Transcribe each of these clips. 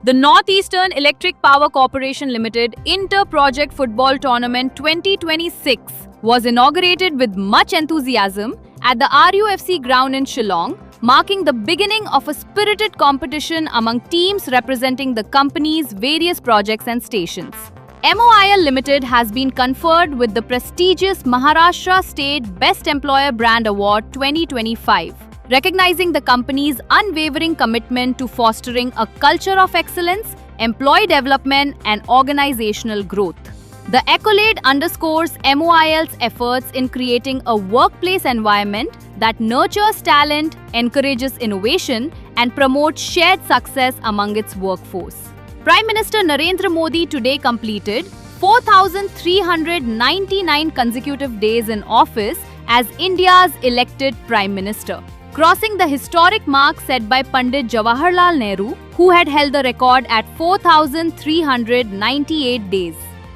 The Northeastern Electric Power Corporation Limited Inter-Project Football Tournament 2026 was inaugurated with much enthusiasm at the RUFC ground in Shillong, marking the beginning of a spirited competition among teams representing the company's various projects and stations. MOIL Limited has been conferred with the prestigious Maharashtra State Best Employer Brand Award 2025, recognizing the company's unwavering commitment to fostering a culture of excellence, employee development, and organizational growth. The accolade underscores MOIL's efforts in creating a workplace environment that nurtures talent, encourages innovation, and promotes shared success among its workforce. Prime Minister Narendra Modi today completed 4,399 consecutive days in office as India's elected Prime Minister, crossing the historic mark set by Pandit Jawaharlal Nehru, who had held the record at 4,398 days.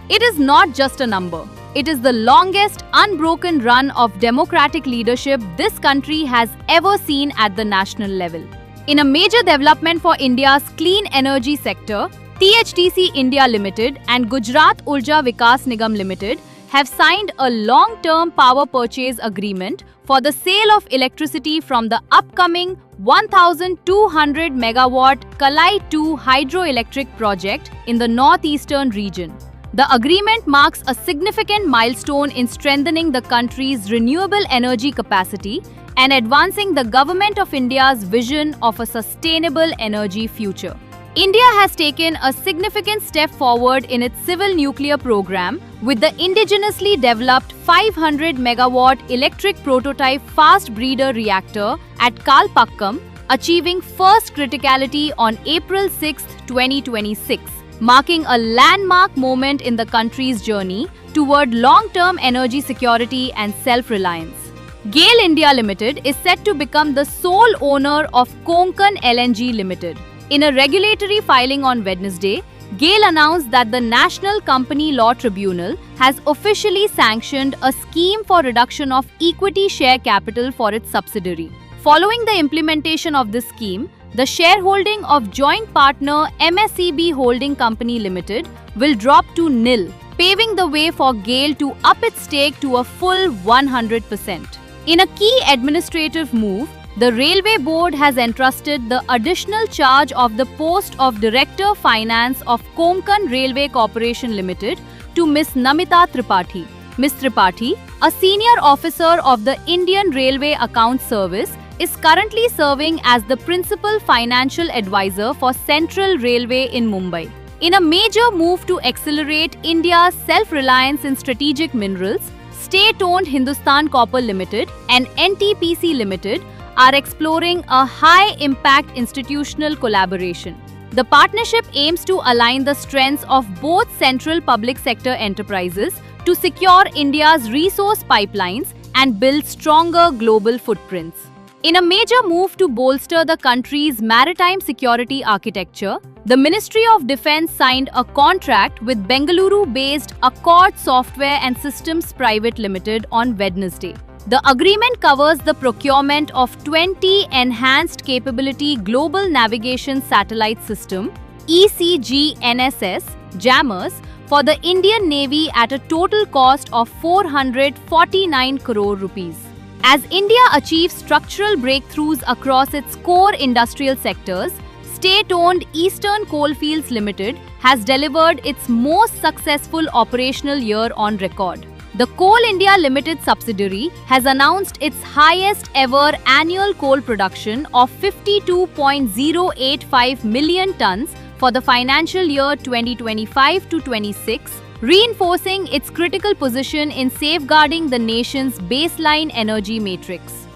It is not just a number. It is the longest unbroken run of democratic leadership this country has ever seen at the national level. In a major development for India's clean energy sector, THDC India Limited and Gujarat Urja Vikas Nigam Limited have signed a long-term power purchase agreement for the sale of electricity from the upcoming 1,200 megawatt Kalai 2 hydroelectric project in the northeastern region. The agreement marks a significant milestone in strengthening the country's renewable energy capacity and advancing the Government of India's vision of a sustainable energy future. India has taken a significant step forward in its civil nuclear program with the indigenously developed 500 megawatt electric prototype fast breeder reactor at Kalpakkam, achieving first criticality on April 6, 2026, marking a landmark moment in the country's journey toward long-term energy security and self-reliance. GAIL India Limited is set to become the sole owner of Konkan LNG Limited. In a regulatory filing on Wednesday, GAIL announced that the National Company Law Tribunal has officially sanctioned a scheme for reduction of equity share capital for its subsidiary. Following the implementation of this scheme, the shareholding of joint partner MSEB Holding Company Limited will drop to nil, paving the way for GAIL to up its stake to a full 100%. In a key administrative move, the Railway Board has entrusted the additional charge of the post of Director Finance of Konkan Railway Corporation Limited to Ms. Namita Tripathi. Ms. Tripathi, a senior officer of the Indian Railway Accounts Service, is currently serving as the Principal Financial Advisor for Central Railway in Mumbai. In a major move to accelerate India's self-reliance in strategic minerals, state-owned Hindustan Copper Limited and NTPC Limited are exploring a high-impact institutional collaboration. The partnership aims to align the strengths of both central public sector enterprises to secure India's resource pipelines and build stronger global footprints. In a major move to bolster the country's maritime security architecture, the Ministry of Defence signed a contract with Bengaluru-based Accord Software and Systems Private Limited on Wednesday. The agreement covers the procurement of 20 Enhanced Capability Global Navigation Satellite System (ECG-NSS) jammers for the Indian Navy at a total cost of 449 crore rupees. As India achieves structural breakthroughs across its core industrial sectors, state-owned Eastern Coalfields Limited has delivered its most successful operational year on record. The Coal India Limited subsidiary has announced its highest ever annual coal production of 52.085 million tons for the financial year 2025-26, reinforcing its critical position in safeguarding the nation's baseline energy matrix.